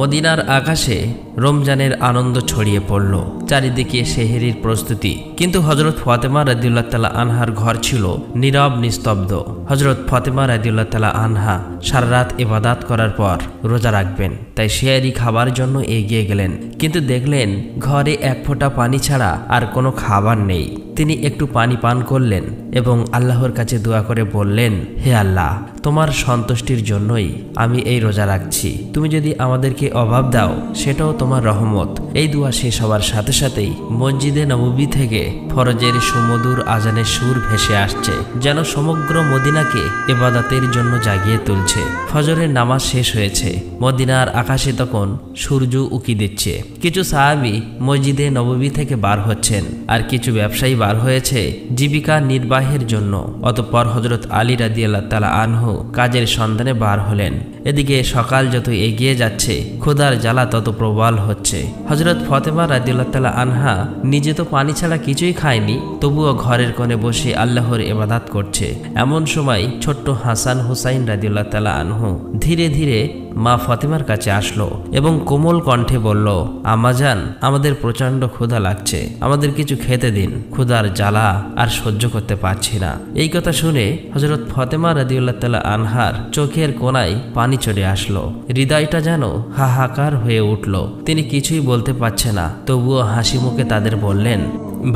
মদিনার আকাশে রমজানের আনন্দ ছড়িয়ে পড়ল। চারিদিকে সেহরির প্রস্তুতি। কিন্তু হযরত ফাতেমা রাদিয়াল্লাহু তাআলা আনহার ঘর ছিল নীরব নিস্তব্ধ। হযরত ফাতেমা রাদিয়াল্লাহু তাআলা আনহা সারা রাত ইবাদত করার পর রোজা রাখবেন, তাই সেহরি খাবার জন্য এগিয়ে গেলেন। কিন্তু দেখলেন ঘরে এক ফোঁটা পানি ছাড়া আর কোনো খাবার নেই। তিনি একটু পানি পান করলেন এবং আল্লাহর কাছে দোয়া করে বললেন, হে আল্লাহ, তোমার সন্তুষ্টির জন্যই আমি এই রোজা রাখছি। তুমি যদি আমাদেরকে অভাব দাও সেটাও তোমার রহমত। এই দোয়া শেষ হওয়ার সাথে সাথেই মসজিদে নববী থেকে ফরজের সুমধুর আজানের সুর ভেসে আসছে, যেন সমগ্র মদিনাকে ইবাদতের জন্য জাগিয়ে তুলছে। ফজরের নামাজ শেষ হয়েছে। মদিনার আকাশে তখন সূর্য উকি দিচ্ছে। কিছু সাহাবী মসজিদে নববী থেকে বার হচ্ছেন, আর কিছু ব্যবসায়ী বার হয়েছে জীবিকা নির্বাহের জন্য। অতঃপর হযরত আলী রাদিয়াল্লাহু তাআলা আনহু কাজের সন্ধানে বার হলেন। এদিকে সকাল যত এগিয়ে যাচ্ছে ক্ষুধার জ্বালা তত প্রবল হচ্ছে। হযরত ফাতেমা রাদিয়াল্লাহু তাআলা আনহা নিজে তো পানি ছাড়া কিছুই খায়নি, তবুও ঘরের কোণে বসে আল্লাহর ইবাদত করছে। এমন সময় ছোট্ট হাসান হুসাইন রাদিয়াল্লাহু তাআলা আনহু ধীরে ধীরে মা ফাতেমার কাছে আসলো এবং কোমল কণ্ঠে বলল, আম্মাজান, আমাদের প্রচণ্ড ক্ষুধা লাগছে, আমাদের কিছু খেতে দিন, ক্ষুধার জ্বালা আর সহ্য করতে পারছি না। এই কথা শুনে হযরত ফাতেমা রাদিয়াল্লাহু তাআলা আনহার চোখের কোণায় পানি চলে আসলো। হৃদয়টা যেন হাহাকার হয়ে উঠল। তিনি কিছুই বলতে পারছে না, তবুও হাসি মুখে তাদের বললেন,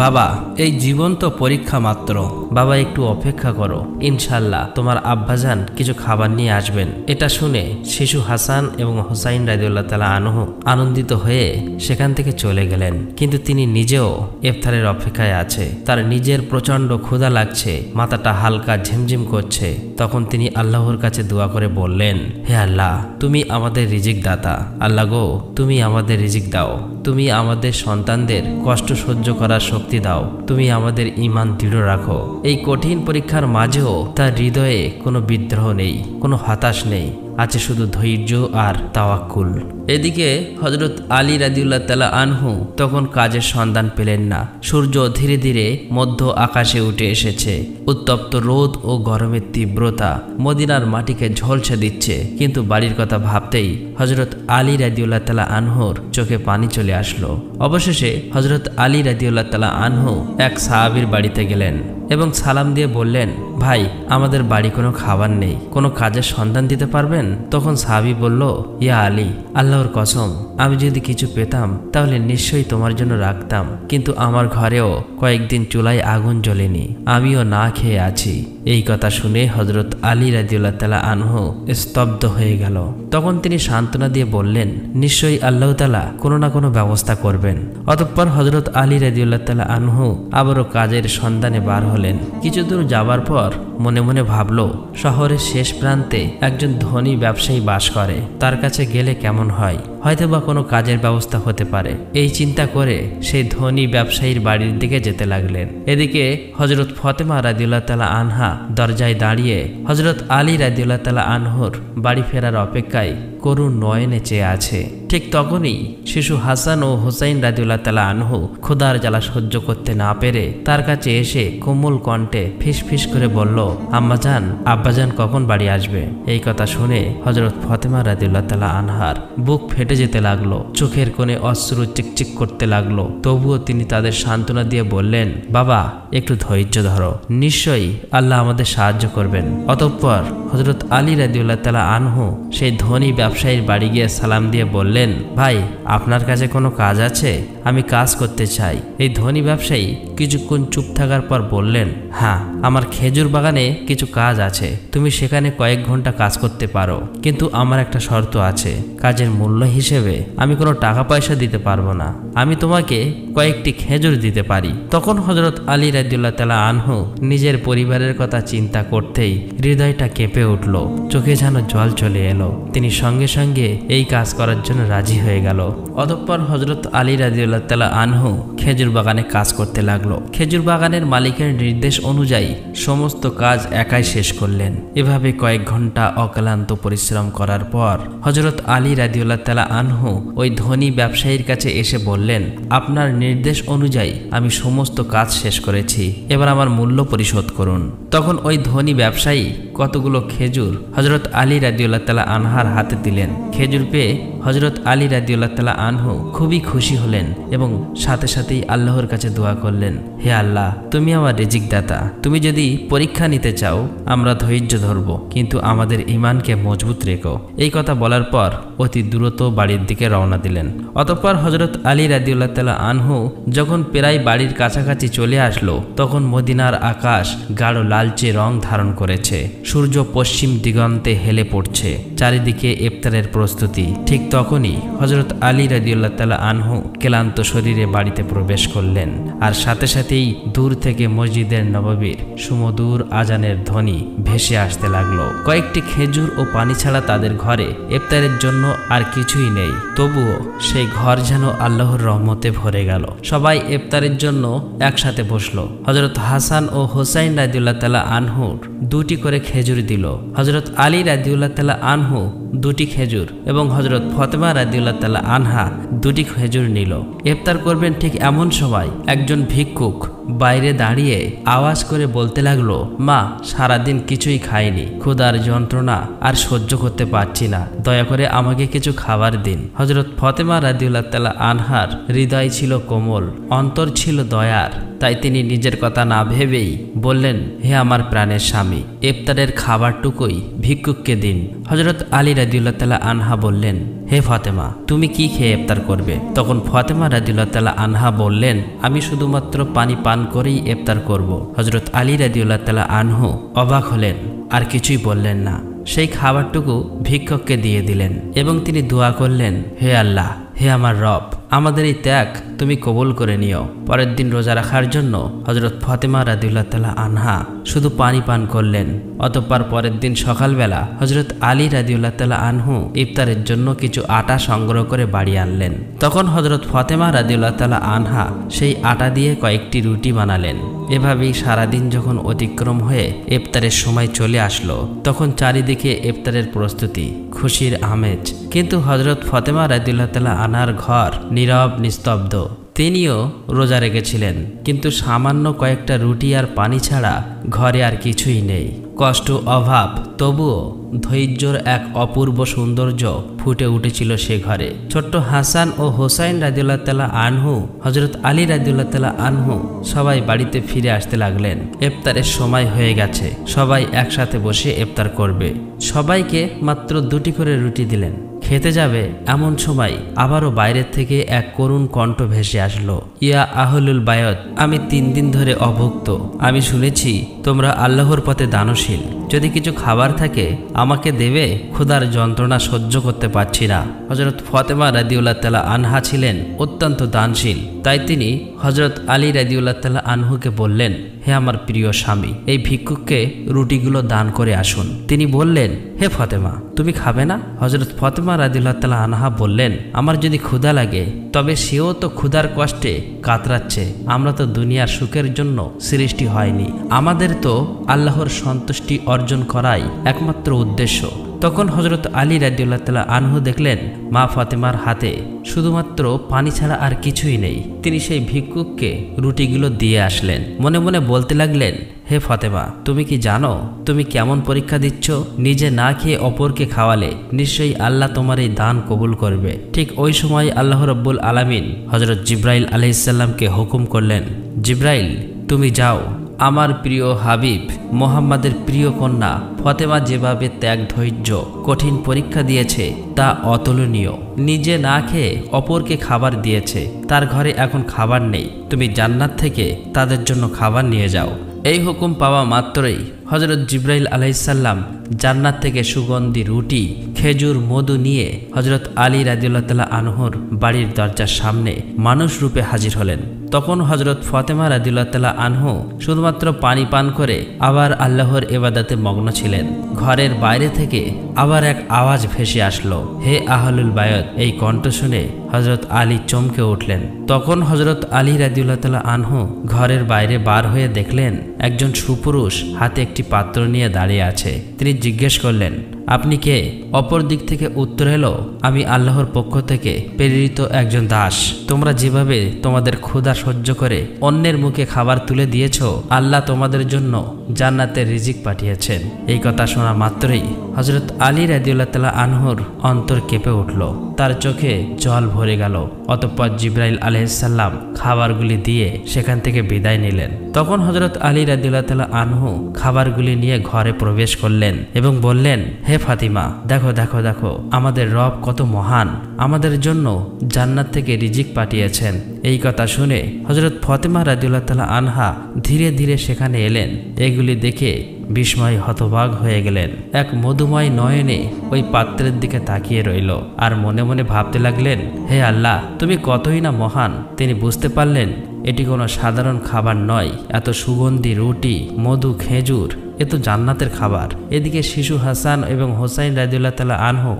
বাবা, এই জীবন তো পরীক্ষা মাত্র। বাবা, একটু অপেক্ষা করো, ইনশাল্লাহ তোমার আব্বাজান কিছু খাবার নিয়ে আসবেন। এটা শুনে শিশু হাসান এবং হুসাইন রাদিয়াল্লাহু তাআলা আনহু আনন্দিত হয়ে সেখান থেকে চলে গেলেন। কিন্তু তিনি নিজেও ইফতারের অপেক্ষায় আছে। তার নিজের প্রচণ্ড ক্ষুধা লাগছে, মাথাটা হালকা ঝিমঝিম করছে। তখন তিনি আল্লাহর কাছে দোয়া করে বললেন, হে আল্লাহ, তুমি আমাদের রিজিক দাতা। আল্লাহ গো, তুমি আমাদের রিজিক দাও। তুমি আমাদের সন্তানদের কষ্ট সহ্য করার শক্তি দাও। তুমি আমাদের ঈমান দৃঢ় রাখো। এই কঠিন পরীক্ষার মাঝেও তার হৃদয়ে কোনো বিদ্রোহ নেই, কোনো হতাশ নেই, আছে শুধু ধৈর্য আর তাওয়াক্কুল। এদিকে হযরত আলী রাদিয়াল্লাহু তাআলা আনহু তখন কাজের সন্ধান পেলেন না। সূর্য ধীরে ধীরে মধ্য আকাশে উঠে এসেছে। উত্তপ্ত রোদ ও গরমের তীব্রতা মদিনার মাটিকে ঝলসে দিচ্ছে। কিন্তু বাড়ির কথা ভাবতেই হযরত আলী রাদিয়াল্লাহু তাআলা আনহুর চোখে পানি চলে আসলো। অবশেষে হযরত আলী রাদিয়াল্লাহু তাআলা আনহু এক সাহাবীর বাড়িতে গেলেন এবং সালাম দিয়ে বললেন, ভাই, আমাদের বাড়ি কোনো খাবার নেই, কোনো কাজের সন্ধান দিতে পারবেন? তখন সাহাবী বলল, ইয়া আলী, আল্লাহর কসম, আমি যদি কিছু পেতাম তাহলে নিশ্চয়ই তোমার জন্য রাখতাম। কিন্তু আমার ঘরেও কয়েকদিন চুলায় আগুন জ্বলেনি, আমিও না খেয়ে আছি। এই কথা শুনে হযরত আলী রাদিয়াল্লাহু তাআলা আনহু স্তব্ধ হয়ে গেল। তখন তিনি সান্ত্বনা দিয়ে বললেন, নিশ্চয়ই আল্লাহ তাআলা কোনো না কোনো ব্যবস্থা করবেন। অতঃপর হযরত আলী রাদিয়াল্লাহু তাআলা আনহু আবারও কাজের সন্ধানে বার হলেন। কিছু দূর যাবার পর মনে মনে ভাবল, শহরের শেষ প্রান্তে একজন ধনী ব্যবসায়ী বাস করে, তার কাছে গেলে কেমন হয়, হয়তোবা কোনো কাজের ব্যবস্থা হতে পারে। এই চিন্তা করে সেই ধনী ব্যবসায়ীর বাড়ির দিকে যেতে লাগলেন। এদিকে হযরত ফাতেমা রাদিয়াল্লাহু তাআলা আনহা দরজায় দাঁড়িয়ে হযরত আলী রাদিয়াল্লাহু তাআলা আনহুর বাড়ি ফেরার অপেক্ষায় করুণ নয়নে চেয়ে আছে। ঠিক তখনই শিশু হাসান ও হুসাইন রাদিয়াল্লাহু তাআলা আনহু ক্ষুধার জ্বালা সহ্য করতে না পেরে তার কাছে এসে কোমল কণ্ঠে ফিসফিস করে বলল, আম্মাজান, আব্বাজান কখন বাড়ি আসবে? এই কথা শুনে হযরত ফাতেমা রাদিয়াল্লাহু তাআলা আনহার বুক ফেটে যেতে লাগলো, চোখের কোণে অশ্রু চিকচিক করতে লাগলো। তবুও তিনি তাদের সান্ত্বনা দিয়ে বললেন, বাবা, একটু ধৈর্য ধরো, নিশ্চয়ই আল্লাহ আমাদের সাহায্য করবেন। অতঃপর হযরত আলী রাদিয়াল্লাহু তাআলা আনহু সেই ধনী ব্যবসায়ীর বাড়ি গিয়ে সালাম দিয়ে বললেন, ভাই, আপনার কাছে কোনো কাজ আছে? আমি কাজ করতে চাই। এই ধনী ব্যবসায়ী কিছুক্ষণ চুপ থাকার পর বললেন, হ্যাঁ, আমার খেজুর বাগানে কিছু কাজ আছে, তুমি সেখানে কয়েক ঘন্টা কাজ করতে পারো। কিন্তু আমার একটা শর্ত আছে, কাজের মূল্য হিসেবে আমি কোনো টাকা পয়সা দিতে পারবো না, আমি তোমাকে কয়েকটি খেজুর দিতে পারি। তখন হযরত আলী রাদিয়াল্লাহু তাআলা আনহু নিজের পরিবারের কথা চিন্তা করতেই হৃদয়টা কেঁপে উঠল, চোখে যেন জল চলে এলো। তিনি সঙ্গে সঙ্গে এই কাজ করার জন্য রাজি হয়ে গেল। অতঃপর হযরত আলী রাদিয়াল্লাহু তাআলা আনহু খেজুর বাগানে কাজ করতে লাগলো। খেজুর বাগানের মালিকের নির্দেশ অনুযায়ী সমস্ত কাজ একাই শেষ করলেন। এভাবে কয়েক ঘন্টা অক্লান্ত পরিশ্রম করার পর হযরত আলী রাদিয়াল্লাহু তাআলা আনহু ওই ধনী ব্যবসায়ীর কাছে এসে বললেন, আপনার নির্দেশ অনুযায়ী আমি সমস্ত কাজ শেষ করেছি, এবার আমার মূল্য পরিশোধ করুন। তখন ওই ধনী ব্যবসায়ী কতগুলো খেজুর হযরত আলী রাদিয়াল্লাহু তাআলা আনহার হাতে দিলেন। খেজুর পেয়ে হযরত আলী রাদিয়াল্লাহু তাআলা আনহু খুবই খুশি হলেন এবং সাথে সাথেই আল্লাহর কাছে দোয়া করলেন, হে আল্লাহ, তুমি আমার রিজিক দাতা, তুমি যদি পরীক্ষা নিতে চাও আমরা ধৈর্য ধরব, কিন্তু আমাদের ঈমানকে মজবুত রেখো। এই কথা বলার পর অতি দ্রুত বাড়ির দিকে রওনা দিলেন। অতঃপর হযরত আলী রাদিয়াল্লাহু তাআলা আনহু যখন প্রায় বাড়ির কাছাকাছি চলে আসলো, তখন মদিনার আকাশ গাঢ় লালচে রং ধারণ করেছে। সূর্য পশ্চিম দিগন্তে হেলে পড়ছে, চারিদিকে ইফতারের প্রস্তুতি। ঠিক তখনই হযরত আলী রাদিয়াল্লাহু তাআলা আনহু ক্লান্ত শরীরে বাড়িতে প্রবেশ করলেন, আর সাথে সাথেই দূর থেকে মসজিদের নববীর সুমধুর আজানের ধ্বনি ভেসে আসতে লাগলো। কয়েকটি খেজুর ও পানি ছাড়া তাদের ঘরে ইফতারের জন্য আর কিছুই নেই, তবুও সেই ঘর যেন আল্লাহর রহমতে ভরে গেল। সবাই ইফতারের জন্য একসাথে বসলো। হযরত হাসান ও হোসাইন রাদিয়াল্লাহু তাআলা আনহুর দুটি করে খেজুর দিল। হযরত আলী রাদিয়াল্লাহু তাআলা আনহু দুটি খেজুর এবং হযরত ফাতেমা রাদিয়াল্লাহু তাআলা আনহা দুটি খেজুর নিল। ইফতার করবেন ঠিক এমন সময় একজন ভিক্ষুক বাইরে দাঁড়িয়ে আওয়াজ করে বলতে লাগলো, মা, সারাদিন কিছুই খাইনি, ক্ষুধার যন্ত্রণা আর সহ্য করতে পারছি না, দয়া করে আমাকে কিছু খাবার দিন। হযরত ফাতেমা রাদিয়াল্লাহু তাআলা আনহার হৃদয় ছিল কোমল, অন্তর ছিল দয়ার, তাই তিনি নিজের কথা না ভেবেই বললেন, হে আমার প্রাণের স্বামী, ইফতারের খাবারটুকুই ভিক্ষুককে দিন। হযরত আলী রাদিয়াল্লাহু তাআলা আনহা বললেন, হে ফাতেমা, তুমি কি খেয়ে ইফতার করবে? তখন ফাতেমা রাদিয়াল্লাহু তাআলা আনহা বললেন, আমি শুধুমাত্র পানি পান করেই ইফতার করব। হযরত আলী রাদিয়াল্লাহু তাআলা আনহু অবাক হলেন, আর কিছুই বললেন না। সেই খাবারটুকু ভিক্ষুককে দিয়ে দিলেন এবং তিনি দোয়া করলেন, হে আল্লাহ, হে আমার রব, আমাদের এই ত্যাগ তুমি কবুল করে নিও। পরের দিন রোজা রাখার জন্য হযরত ফাতেমা রাদিয়াল্লাহু তাআলা আনহা শুধু পানি পান করলেন। অতঃপর পরের দিন সকালবেলা হযরত আলী রাদিয়াল্লাহু তাআলা আনহু ইফতারের জন্য কিছু আটা সংগ্রহ করে বাড়ি আনলেন। তখন হযরত ফাতেমা রাদিয়াল্লাহু তাআলা আনহা সেই আটা দিয়ে কয়েকটি রুটি বানালেন। এভাবেই সারাদিন যখন অতিক্রম হয়ে ইফতারের সময় চলে আসলো, তখন চারিদিকে ইফতারের প্রস্তুতি, খুশির আমেজ। কিন্তু হযরত ফাতেমা রাদিয়াল্লাহু তাআলা আনহার ঘর নীরব নিস্তব্ধ। তিনিও রোজা রেখেছিলেন, কিন্তু সামান্য কয়েকটা রুটি আর পানি ছাড়া ঘরে আর কিছুই নেই। কষ্ট, অভাব, তবুও ধৈর্যর এক অপূর্ব সৌন্দর্য ফুটে উঠেছিল সে ঘরে। ছোট্ট হাসান ও হোসাইন রাদিয়াল্লাহু তাআলা আনহু, হযরত আলী রাদিয়াল্লাহু তাআলা আনহু সবাই বাড়িতে ফিরে আসতে লাগলেন। ইফতারের সময় হয়ে গেছে, সবাই একসাথে বসে ইফতার করবে। সবাইকে মাত্র দুটি করে রুটি দিলেন। খেতে যাবে এমন সময় আবারও বাইরের থেকে এক করুণ কণ্ঠ ভেসে আসলো, ইয়া আহলুল বায়ত, আমি 3 দিন ধরে অভুক্ত। আমি শুনেছি তোমরা আল্লাহর পথে দানশীল, যদি কিছু খাবার থাকে আমাকে দেবে, ক্ষুধার যন্ত্রণা সহ্য করতে পারছি না। হযরত ফাতেমা রাদিয়াল্লাহু তাআলা আনহা ছিলেন অত্যন্ত দানশীল, তাই তিনি হযরত আলী রাদিয়াল্লাহু তাআলা আনহুকে বললেন, হে আমার প্রিয় স্বামী, এই ভিক্ষুককে রুটিগুলো দান করে আসুন। তিনি বললেন, হে ফাতেমা, তুমি খাবে না? হযরত ফাতেমা রাদিয়াল্লাহু তাআলা আনহা বললেন, আমার যদি ক্ষুধা লাগে তবে সেও তো ক্ষুধার কষ্টে কাতরাচ্ছে। আমরা তো দুনিয়ার সুখের জন্য সৃষ্টি হয়নি, আমাদের তো আল্লাহর সন্তুষ্টি অর্জন করাই একমাত্র উদ্দেশ্য। তখন হযরত আলী রাদিয়াল্লাহু তাআলা আনহু দেখলেন মা ফাতেমার হাতে শুধুমাত্র পানি ছাড়া আর কিছুই নেই। তিনি সেই ভিক্ষুককে রুটিগুলো দিয়ে আসলেন। মনে মনে বলতে লাগলেন, হে ফাতেমা, তুমি কি জানো তুমি কেমন পরীক্ষা দিচ্ছ? নিজে না খেয়ে অপরকে খাওয়ালে নিশ্চয়ই আল্লাহ তোমার এই দান কবুল করবে। ঠিক ওই সময় আল্লাহ রাব্বুল আলামিন হযরত জিবরাইল আলাইহিস সালামকে হুকুম করলেন, জিবরাইল, তুমি যাও, আমার প্রিয় হাবিব মোহাম্মদের প্রিয় কন্যা ফাতেমা যেভাবে ত্যাগ, ধৈর্য, কঠিন পরীক্ষা দিয়েছে তা অতুলনীয়। নিজে না খেয়ে অপরকে খাবার দিয়েছে, তার ঘরে এখন খাবার নেই, তুমি জান্নাত থেকে তাদের জন্য খাবার নিয়ে যাও। এই হুকুম পাওয়া মাত্রই হযরত জিবরাইল আলাইহিস সালাম জান্নাত থেকে সুগন্ধি রুটি, খেজুর, মধু নিয়ে হযরত আলী রাদিয়াল্লাহু তাআলা আনহুর বাড়ির দরজার সামনে মানুষ রূপে হাজির হলেন। তখন হযরত ফাতেমা রাদিয়াল্লাহু তাআলা আনহু শুধুমাত্র পানি পান করে আবার আল্লাহর ইবাদতে মগ্ন ছিলেন। ঘরের বাইরে থেকে আবার এক আওয়াজ ভেসে আসলো, হে আহলুল বায়ত। এই কণ্ঠ শুনে হযরত আলী চমকে উঠলেন। তখন হযরত আলী রাদিয়াল্লাহু তাআলা আনহু ঘরের বাইরে বার হয়ে দেখলেন একজন সুপুরুষ হাতে একটি পাত্র নিয়ে দাঁড়িয়ে আছে। তিনি জিজ্ঞেস করলেন, আপনি কে? অপর দিক থেকে উত্তর এলো, আমি আল্লাহর পক্ষ থেকে প্রেরিত একজন দাস। তোমরা যেভাবে তোমাদের ক্ষুধা সহ্য করে অন্যের মুখে খাবার তুলে দিয়েছ, আল্লাহ তোমাদের জন্য জান্নাতের রিজিক পাঠিয়েছেন। এই কথা শোনা মাত্রই হযরত আলী রাদিয়াল্লাহু তাআলা আনহুর অন্তর কেঁপে উঠল, তার চোখে জল ভরে গেল। অতঃপর জিবরাইল আলাইহিস সালাম খাবারগুলি দিয়ে সেখান থেকে বিদায় নিলেন। তখন হযরত আলী রাদিয়াল্লাহু তাআলা আনহু খাবারগুলি নিয়ে ঘরে প্রবেশ করলেন এবং বললেন, হে ফাতিমা, দেখো দেখো দেখো, আমাদের রব কত মহান, আমাদের জন্য জান্নাত থেকে রিজিক পাঠিয়েছেন। এই কথা শুনে হযরত ফাতিমা রাদিয়াল্লাহু তাআলা আনহা ধীরে ধীরে সেখানে এলেন। এগুলি দেখে বিস্ময় হতবাক হয়ে গেলেন। এক মধুময় নয়নে ওই পাত্রের দিকে তাকিয়ে রইল আর মনে মনে ভাবতে লাগলেন, হে আল্লাহ, তুমি কতই না মহান। তিনি বুঝতে পারলেন এটি কোনো সাধারণ খাবার নয়। এত সুগন্ধি রুটি, মধু, খেজুর, এ তো জান্নাতের খাবার। এদিকে শিশু হাসান এবং হোসাইন রাদিয়াল্লাহু তাআলা আনহু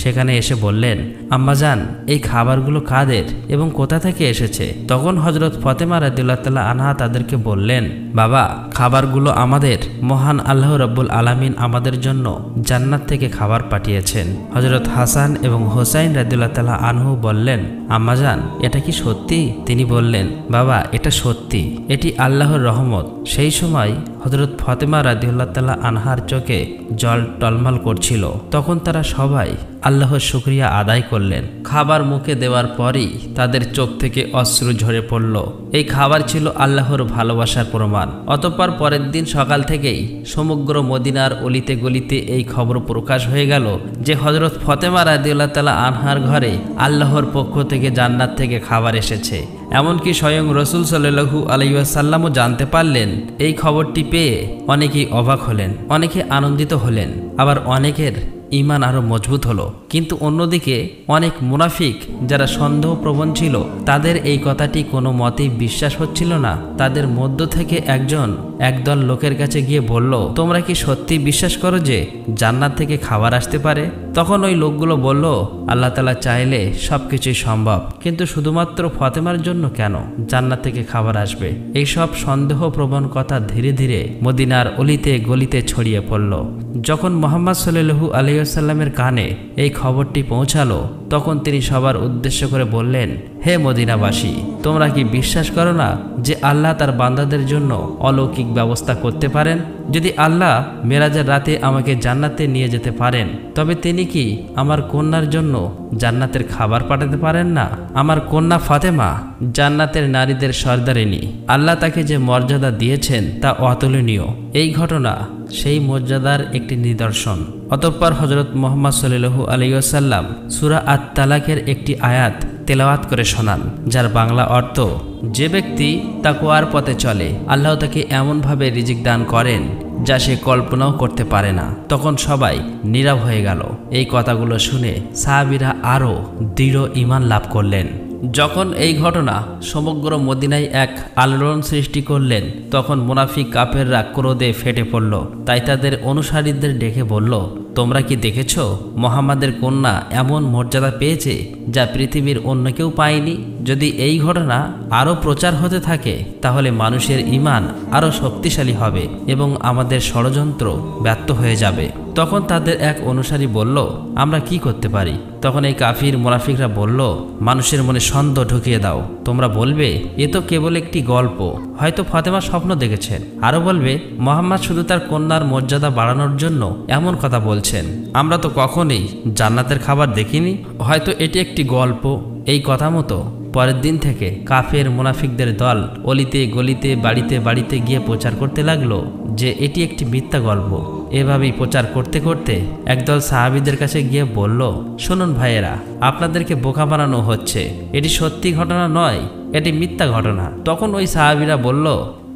সেখানে এসে বললেন, আম্মাজান, এই খাবারগুলো কাদের এবং কোথা থেকে এসেছে? তখন হযরত ফাতিমা রাদিয়াল্লাহু তাআলা আনহা তাদেরকে বললেন, বাবা, খাবারগুলো আমাদের মহান আল্লাহ রাব্বুল আলামিন আমাদের জন্য জান্নাত থেকে খাবার পাঠিয়েছেন। হযরত হাসান এবং হোসাইন রাদিয়াল্লাহু তাআলা আনহু বললেন, আম্মাজান, এটা কি সত্যি? তিনি বললেন, বাবা, এটা সত্যি, এটি আল্লাহর রহমত। সেই সময় হযরত ফাতিমা রাদিয়াল্লাহু তাআলা আনহার চোখে জল টলমল করছিল। তখন তারা সবাই আল্লাহর শুকরিয়া আদায় করলেন। খাবার মুখে দেওয়ার পরই তাদের চোখ থেকে অশ্রু ঝরে পড়ল। এই খাবার ছিল আল্লাহর ভালোবাসার প্রমাণ। অতঃপর পরের দিন সকাল থেকেই সমগ্র মদিনার অলিতে গলিতে এই খবর প্রকাশ হয়ে গেল যে হযরত ফাতিমা রাদিয়াল্লাহু তাআলা আনহার ঘরে আল্লাহর পক্ষ থেকে জান্নাত থেকে খাবার এসেছে। এমনকি স্বয়ং রাসূল সাল্লাল্লাহু আলাইহি ওয়াসাল্লামও জানতে পারলেন। এই খবরটি পেয়ে অনেকেই অবাক হলেন, অনেকে আনন্দিত হলেন, আবার অনেকের ঈমান আরো মজবুত হলো। কিন্তু অন্যদিকে অনেক মুনাফিক যারা সন্দেহপ্রবণ ছিল, তাদের এই কথাটি কোনো মতেই বিশ্বাস হচ্ছিল না। তাদের মধ্য থেকে একদল লোকের কাছে গিয়ে বলল, তোমরা কি সত্যি বিশ্বাস করো যে জান্নাত থেকে খাবার আসতে পারে? তখন ওই লোকগুলো বলল, আল্লাহ তাআলা চাইলে সবকিছুই সম্ভব, কিন্তু শুধুমাত্র ফাতিমার জন্য কেন জান্নাত থেকে খাবার আসবে? এইসব সন্দেহপ্রবণ কথা ধীরে ধীরে মদিনার অলিতে গলিতে ছড়িয়ে পড়ল। যখন মুহাম্মদ সাল্লাল্লাহু আলাইহি ওয়াসাল্লামের কানে এই খবরটি পৌঁছালো, তখন তিনি সবার উদ্দেশ্য করে বললেন, হে মদিনাবাসী, তোমরা কি বিশ্বাস করো না যে আল্লাহ তার বান্দাদের জন্য অলৌকিক ব্যবস্থা করতে পারেন? যদি আল্লাহ মেরাজের রাতে আমাকে জান্নাতে নিয়ে যেতে পারেন, তবে তিনি কি আমার কন্যার জন্য জান্নাতের খাবার পাঠাতে পারেন না? আমার কন্যা ফাতেমা জান্নাতের নারীদের সর্দারিনী। আল্লাহ তাকে যে মর্যাদা দিয়েছেন তা অতুলনীয়। এই ঘটনা সেই মর্যাদার একটি নিদর্শন। অতঃপর হযরত মুহাম্মদ সাল্লাল্লাহু আলাইহি ওয়াসাল্লাম সূরা আত-তালাকের একটি আয়াত তেলাওয়াত করে শোনান, যার বাংলা অর্থ, যে ব্যক্তি তাকওয়ার পথে চলে আল্লাহ তাকে এমনভাবে রিজিক দান করেন যা সে কল্পনাও করতে পারে না। তখন সবাই নীরব হয়ে গেল। এই কথাগুলো শুনে সাহাবীরা আরও দৃঢ় ঈমান লাভ করলেন। যখন এই ঘটনা সমগ্র মদিনায় এক আলোড়ন সৃষ্টি করলেন, তখন মুনাফিক কাফেররা ক্রোধে ফেটে পড়ল। তাই তাদের অনুসারীদের ডেকে বলল, তোমরা কি দেখেছ মুহাম্মাদের কন্যা এমন মর্যাদা পেয়েছে যা পৃথিবীর অন্য কেউ পায়নি? যদি এই ঘটনা আরও প্রচার হতে থাকে তাহলে মানুষের ঈমান আরও শক্তিশালী হবে এবং আমাদের ষড়যন্ত্র ব্যর্থ হয়ে যাবে। তখন তাদের এক অনুসারী বলল, আমরা কি করতে পারি? তখন এই কাফির মুনাফিকরা বলল, মানুষের মনে সন্দেহ ঢুকিয়ে দাও। তোমরা বলবে, এ তো কেবল একটি গল্প, হয়তো ফাতেমা স্বপ্ন দেখেছেন। আরও বলবে, মুহাম্মদ শুধু তার কন্যার মর্যাদা বাড়ানোর জন্য এমন কথা বলছেন। আমরা তো কখনোই জান্নাতের খাবার দেখিনি, হয়তো এটি একটি গল্প। এই কথা মতো পরের দিন থেকে কাফের মুনাফিকদের দল অলিতে গলিতে বাড়িতে বাড়িতে গিয়ে প্রচার করতে লাগলো যে এটি একটি মিথ্যা গল্প। এভাবেই প্রচার করতে করতে একদল সাহাবীদের কাছে গিয়ে বলল, শুনুন ভাইয়েরা, আপনাদেরকে বোকা বানানো হচ্ছে, এটি সত্যি ঘটনা নয়, এটি মিথ্যা ঘটনা। তখন ওই সাহাবীরা বলল,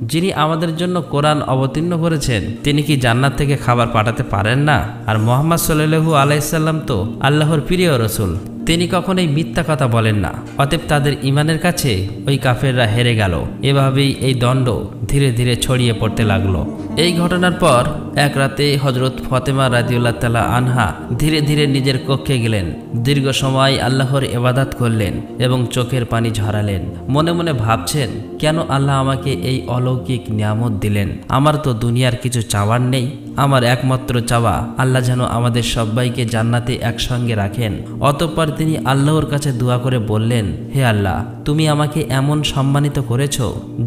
যিনি আমাদের জন্য কোরআন অবতীর্ণ করেছেন তিনি কি জান্নাত থেকে খাবার পাঠাতে পারেন না? আর মুহাম্মদ সাল্লাল্লাহু আলাইহি সাল্লাম তো আল্লাহর প্রিয় রাসূল, তিনি কখনোই মিথ্যা কথা বলেন না। অতএব তাদের ঈমানের কাছে ওই কাফেররা হেরে গেল। এভাবেই এই দণ্ড ধীরে ধীরে ছড়িয়ে পড়তে লাগলো। এই ঘটনার পর এক রাতে হযরত ফাতেমা রাদিয়াল্লাহু তাআলা আনহা ধীরে ধীরে নিজের কক্ষে গেলেন। দীর্ঘ সময় আল্লাহর ইবাদত করলেন এবং চোখের পানি ঝরালেন। মনে মনে ভাবছেন, কেন আল্লাহ আমাকে এই অলৌকিক নিয়ামত দিলেন? আমার তো দুনিয়ার কিছু চাওয়ার নেই, আমার একমাত্র চাওয়া আল্লাহ যেন আমাদের সবাইকে জান্নাতে একসঙ্গে রাখেন। অতঃপর তিনি আল্লাহর কাছে দোয়া করে বললেন, হে আল্লাহ, তুমি আমাকে এমন সম্মানিত করেছ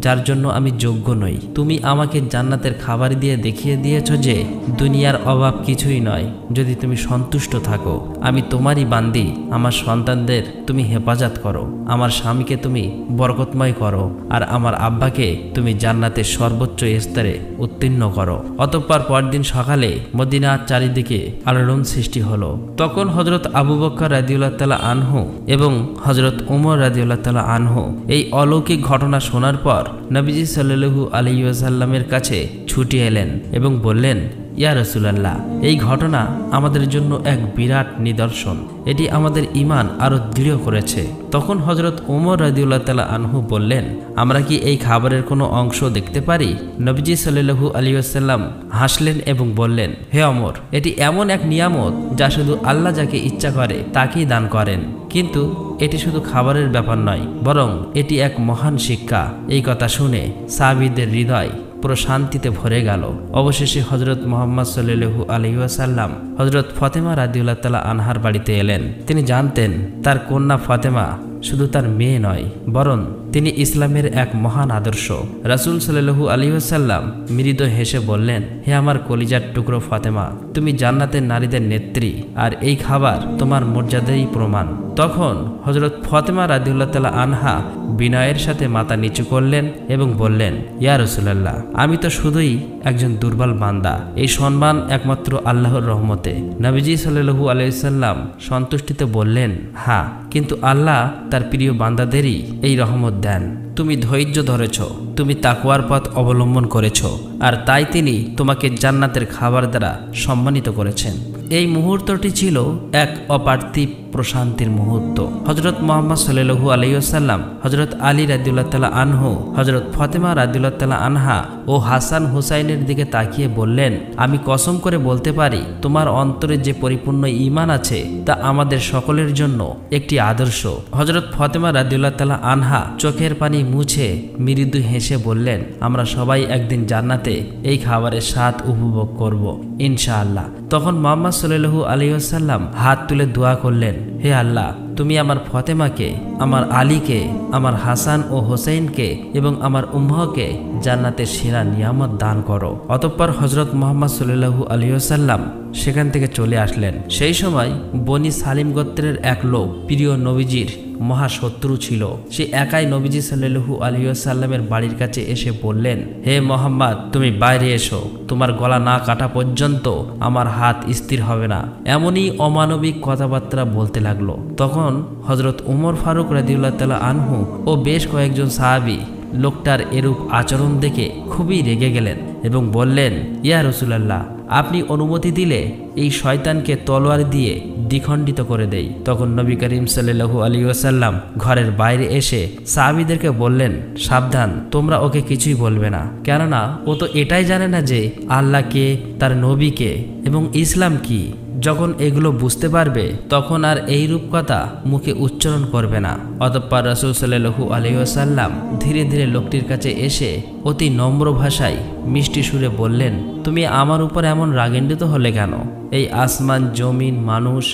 যার জন্য আমি যোগ্য নই। তুমি আমাকে জান্নাতের খাবার দিয়ে দেখিয়ে দিয়েছ যে দুনিয়ার অভাব কিছুই নয়। যদি তুমি সন্তুষ্ট থাকো, আমি তোমারই বান্দি। আমার সন্তানদের তুমি হেফাজত করো, আমার স্বামীকে তুমি বরকতময় করো, আর আমার আব্বাকে তুমি জান্নাতের সর্বোচ্চ স্তরে উত্তীর্ণ করো। অতঃপর পরদিন সকালে মদিনার চারিদিকে আলোড়ন সৃষ্টি হলো। তখন হযরত আবু বকর রাদিয়াল্লাহু তাআলা আনহু এবং হযরত ওমর রাদিয়াল্লাহু তাআলা আনহু এই অলৌকিক ঘটনা শোনার পর নবীজি সাল্লাল্লাহু আলাইহি ওয়াসাল্লামের কাছে ছুটে এলেন এবং বললেন, ইয়া রাসূলুল্লাহ, এই ঘটনা আমাদের জন্য এক বিরাট নিদর্শন। এটি আমাদের ঈমান আরো দৃঢ় করেছে। তখন হযরত ওমর রাদিয়াল্লাহু তাআলা আনহু বললেন, আমরা কি এই খাবারের কোনো অংশ দেখতে পারি? নবীজি সাল্লাল্লাহু আলাইহি ওয়াসাল্লাম হাসলেন এবং বললেন, হে ওমর, এটি এমন এক নিয়ামত যা শুধু আল্লাহ যাকে ইচ্ছা করে তাকেই দান করেন। কিন্তু এটি শুধু খাবারের ব্যাপার নয়, বরং এটি এক মহান শিক্ষা। এই কথা শুনে সাহাবীদের হৃদয় পুরো শান্তিতে ভরে গেল। অবশেষে হযরত মুহাম্মদ সাল্লাল্লাহু আলাইহি ওয়াসাল্লাম হযরত ফাতেমা রাদিয়াল্লাহু তাআলা আনহার বাড়িতে এলেন। তিনি জানতেন তার কন্যা ফাতেমা শুধু তার মেয়ে নয়, বরং তিনি ইসলামের এক মহান আদর্শ। রাসূল সাল্লাল্লাহু আলাইহি ওয়াসাল্লাম মৃদু হেসে বললেন, হে আমার কলিজার টুকরো ফাতেমা, তুমি জান্নাতের নারীদের নেত্রী, আর এই খাবার তোমার মর্যাদারই প্রমাণ। তখন হযরত ফাতেমা রাদিয়াল্লাহু তাআলা আনহা বিনয়ের সাথে মাথা নিচু করলেন এবং বললেন, ইয়া রাসূলুল্লাহ, আমি তো শুধুই একজন দুর্বল বান্দা। এই সম্মান একমাত্র আল্লাহর রহমতে। নবীজি সাল্লাল্লাহু আলাইহি ওয়াসাল্লাম সন্তুষ্টিতে বললেন, হ্যাঁ, কিন্তু আল্লাহ তার প্রিয় বান্দাদেরই এই রহমত দেন। তুমি ধৈর্য ধরেছ, তুমি তাকওয়ার পথ অবলম্বন করেছ, আর তাই তিনি তোমাকে জান্নাতের খাবার দ্বারা সম্মানিত করেছেন। এই মুহূর্তটি ছিল এক অপার্থিব প্রশান্তির মুহূর্ত। হযরত মুহাম্মদ সাল্লাল্লাহু আলাইহি ওয়াসাল্লাম হযরত আলী রাদিয়াল্লাহু তাআলা আনহু, হযরত ফাতেমা রাদিয়াল্লাহু তাআলা আনহা ও হাসান হুসাইনের দিকে তাকিয়ে বললেন, আমি কসম করে বলতে পারি, তোমার অন্তরে যে পরিপূর্ণ ঈমান আছে তা আমাদের সকলের জন্য একটি আদর্শ। হযরত ফাতেমা রাদিয়াল্লাহু তাআলা আনহা চোখের পানি মুছে মৃদু হেসে বললেন, আমরা সবাই একদিন জান্নাতে এই খাবারের স্বাদ উপভোগ করব ইনশাআল্লাহ। তখন মুহাম্মদ সাল্লাল্লাহু আলাইহি ওয়াসাল্লাম হাত তুলে দোয়া করলেন, হে আল্লাহ, তুমি আমার ফাতেমাকে, আমার আলীকে, আমার হাসান ও হোসেনকে এবং আমার উম্মহকে জান্নাতের সেরা নিয়ামত দান করো। অতঃপর হযরত মুহাম্মদ সাল্লাল্লাহু আলাইহি ওয়াসাল্লাম সেখান থেকে চলে আসলেন। সেই সময় বনি সালিম গোত্রের এক লোক প্রিয় নবীজির মহাশত্রু ছিল। সে একাই নবীজি সাল্লাল্লাহু আলাইহি ওয়াসাল্লামের বাড়ির কাছে এসে বললেন, হে মুহাম্মদ, তুমি বাইরে এসো, তোমার গলা না কাটা পর্যন্ত আমার হাত স্থির হবে না। এমনই অমানবিক কথাবার্তা বলতে লাগলো। তখন হযরত ওমর ফারুক রাদিয়াল্লাহু তাআলা আনহু ও বেশ কয়েকজন সাহাবী লোকটার এরূপ আচরণ দেখে খুবই রেগে গেলেন এবং বললেন, ইয়া রাসূলুল্লাহ, আপনি অনুমতি দিলে এই শয়তানকে তলোয়ার দিয়ে দ্বিখণ্ডিত করে দেই। তখন নবী করিম সাল্লাল্লাহু আলাইহি ওয়াসাল্লাম ঘরের বাইরে এসে সাহাবীদেরকে বললেন, সাবধান, তোমরা ওকে কিছুই বলবে না, কেননা ও তো এটাই জানে না যে আল্লাহকে, তার নবীকে এবং ইসলাম কি। যখন এগুলো বুঝতে পারবে তখন আর এই রূপ কথা মুখে উচ্চারণ করবে না। অতঃপর রাসূল সাল্লাল্লাহু আলাইহি ওয়াসাল্লাম ধীরে ধীরে লোকটির কাছে এসে অতি নম্র ভাষায় মিষ্টি সুরে বললেন, তুমি আমার উপর এমন রাগান্বিত হলে কেন? এই আসমান, জমিন, মানুষ,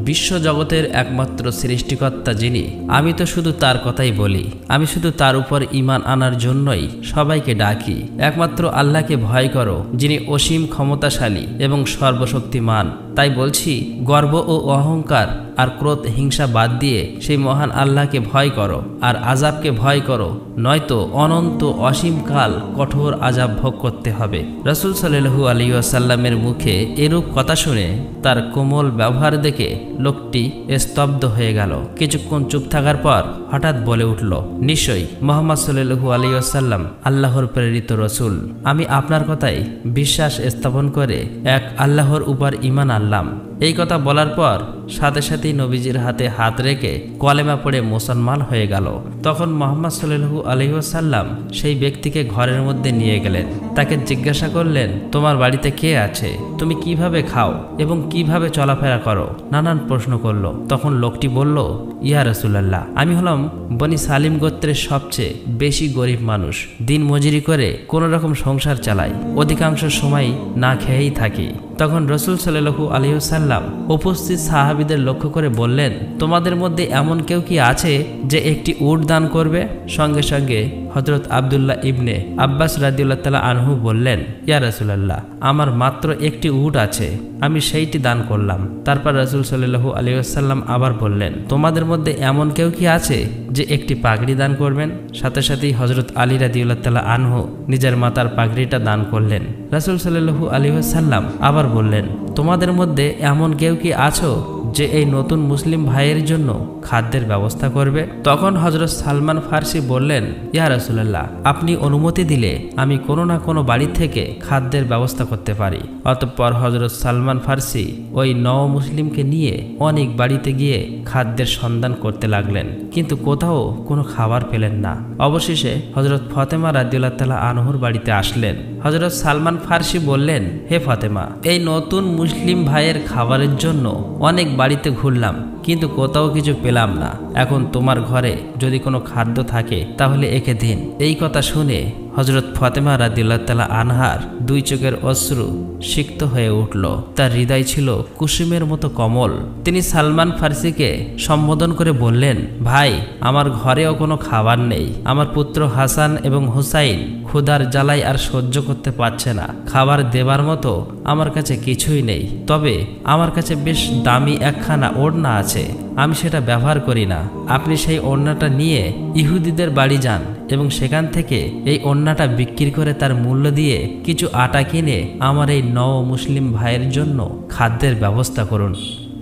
বিশ্ব জগতের একমাত্র সৃষ্টিকর্তা যিনি, আমি তো শুধু তার কথাই বলি। আমি শুধু তার উপর ঈমান আনার জন্যই সবাইকে ডাকি। একমাত্র আল্লাহকে ভয় করো, যিনি অসীম ক্ষমতাশালী এবং সর্বশক্তিমান। তাই বলছি, গর্ব ও অহংকার আর ক্রোধ, হিংসা বাদ দিয়ে সেই মহান আল্লাহকে ভয় করো আর আযাবকে ভয় করো, নয়তো অনন্ত অসীমকাল কঠোর আযাব ভোগ করতে হবে। রাসূল সাল্লাল্লাহু আলাইহি ওয়াসাল্লামের মুখে এরূপ কথা শুনে তার কোমল ব্যবহার দেখে লোকটি স্তব্ধ হয়ে গেল। কিছুক্ষণ চুপ থাকার পর হঠাৎ বলে উঠল, নিশ্চয়ই মুহাম্মদ সাল্লাল্লাহু আলাইহি ওয়াসাল্লাম আল্লাহর প্রেরিত রাসূল। আমি আপনার কথায় বিশ্বাস স্থাপন করে এক আল্লাহর উপর ঈমান আনলাম। এই কথা বলার পর সাথে সাথেই নবীজির হাতে হাত রেখে কলেমা পড়ে মুসলমান হয়ে গেল। তখন মুহাম্মদ সাল্লাল্লাহু আলাইহি ওয়াসাল্লাম সেই ব্যক্তিকে ঘরের মধ্যে নিয়ে গেলেন। তাকে জিজ্ঞাসা করলেন, তোমার বাড়িতে কে আছে, তুমি কিভাবে খাও এবং কিভাবে চলাফেরা করো, নানান প্রশ্ন করল। তখন লোকটি বলল, ইয়া রাসূলুল্লাহ, আমি হলাম বনি সালিম গোত্রের সবচেয়ে বেশি গরিব মানুষ। দিন মজুরি করে কোনো রকম সংসার চালাই, অধিকাংশ সময় না খেয়েই থাকি। তখন রাসূল সাল্লাল্লাহু আলাইহি ওয়াসাল্লাম উপস্থিত সাহাবীদের লক্ষ্য করে বললেন, তোমাদের মধ্যে এমন কেউ কি আছে যে একটি উট দান করবে? সঙ্গে সঙ্গে হযরত আব্দুল্লাহ ইবনে আব্বাস রাদিয়াল্লাহু তাআলা আনহু বললেন, ইয়া রাসূলুল্লাহ, আমার মাত্র একটি উট আছে, আমি সেইটি দান করলাম। তারপর রাসূল সাল্লাল্লাহু আলাইহি ওয়াসাল্লাম আবার বললেন, তোমাদের মধ্যে এমন কেউ কি আছে যে একটি পাগড়ি দান করবেন? সাথে সাথেই হযরত আলী রাদিয়াল্লাহু তাআলা আনহু নিজের মাথার পাগড়িটা দান করলেন। রাসূল সাল্লাল্লাহু আলাইহি ওয়াসাল্লাম আবার বললেন, তোমাদের মধ্যে এমন কেউ কি আছো যে এই নতুন মুসলিম ভাইয়ের জন্য খাদ্যের ব্যবস্থা করবে? তখন হযরত সালমান ফার্সি বললেন, ইয়া রাসূলুল্লাহ, আপনি অনুমতি দিলে আমি কোনো না কোনো বাড়ি থেকে খাদ্যের ব্যবস্থা করতে পারি। অতঃপর হযরত সালমান ফার্সি ওই নও মুসলিমকে নিয়ে অনেক বাড়িতে গিয়ে খাদ্যের সন্ধান করতে লাগলেন, কিন্তু কোথাও কোনো খাবার পেলেন না। অবশেষে হযরত ফাতেমা রাদিয়াল্লাহু তাআলা আনহুর বাড়িতে আসলেন। হযরত সালমান ফার্সি বললেন, হে ফাতেমা, এই নতুন মুসলিম ভাইয়ের খাবারের জন্য অনেক বাড়িতে ঘুরলাম, কিন্তু কোথাও কিছু পেলাম না। এখন তোমার ঘরে যদি কোনো খাদ্য থাকে তাহলে একে দিন। এই কথা শুনে হযরত ফাতেমা রাদিয়াল্লাহু তাআলা আনহার দুই চোখের অশ্রু সিক্ত হয়ে উঠল। তার হৃদয় ছিল কুসুমের মতো কোমল। তিনি সালমান ফার্সিকে সম্বোধন করে বললেন, ভাই, আমার ঘরেও কোনো খাবার নেই। আমার পুত্র হাসান এবং হুসাইন ক্ষুধার জ্বালায় আর সহ্য করতে পারছে না। খাবার দেবার মতো আমার কাছে কিছুই নেই, তবে আমার কাছে বেশ দামি একখানা ওড়না আছে, আমি সেটা ব্যবহার করি না। আপনি সেই ওড়নাটা নিয়ে ইহুদিদের বাড়ি যান এবং সেখান থেকে এই ওড়নাটা বিক্রি করে তার মূল্য দিয়ে কিছু আটা কিনে আমার এই নও মুসলিম ভাইয়ের জন্য খাদ্যের ব্যবস্থা করুন।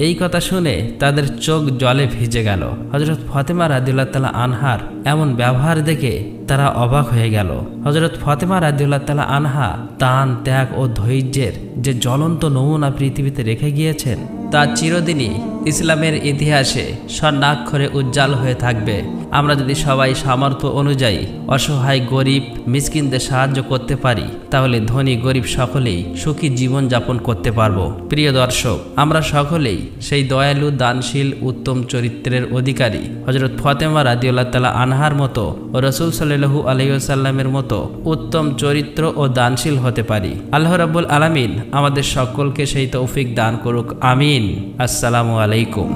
এই কথা শুনে তাদের চোখ জলে ভিজে গেল। হযরত ফাতেমা রাদিয়াল্লাহু তাআলা আনহার এমন ব্যবহার দেখে তারা অবাক হয়ে গেল। হযরত ফাতেমা রাদিয়াল্লাহু তাআলা আনহা দান, ত্যাগ ও ধৈর্যের যে জ্বলন্ত নমুনা পৃথিবীতে রেখে গিয়েছেন, তা চিরদিনই ইসলামের ইতিহাসে স্বর্ণাক্ষরে উজ্জ্বল হয়ে থাকবে। আমরা যদি সবাই সামর্থ্য অনুযায়ী অসহায় গরিব মিসকিনদের সাহায্য করতে পারি, তাহলে ধনী গরিব সকলেই সুখী জীবন যাপন করতে পারবো। প্রিয় দর্শক, আমরা সকলেই সেই দয়ালু, দানশীল, উত্তম চরিত্রের অধিকারী হযরত ফাতেমা রাদিয়াল্লাহু তাআলা আনহার মতো ও রাসূল সাল্লাল্লাহু আলাইহি ওয়াসাল্লামের মতো উত্তম চরিত্র ও দানশীল হতে পারি। আল্লাহ রাব্বুল আলামিন আমাদের সকলকে সেই তৌফিক দান করুক। আমিন। আসসালামু আলাইকুম।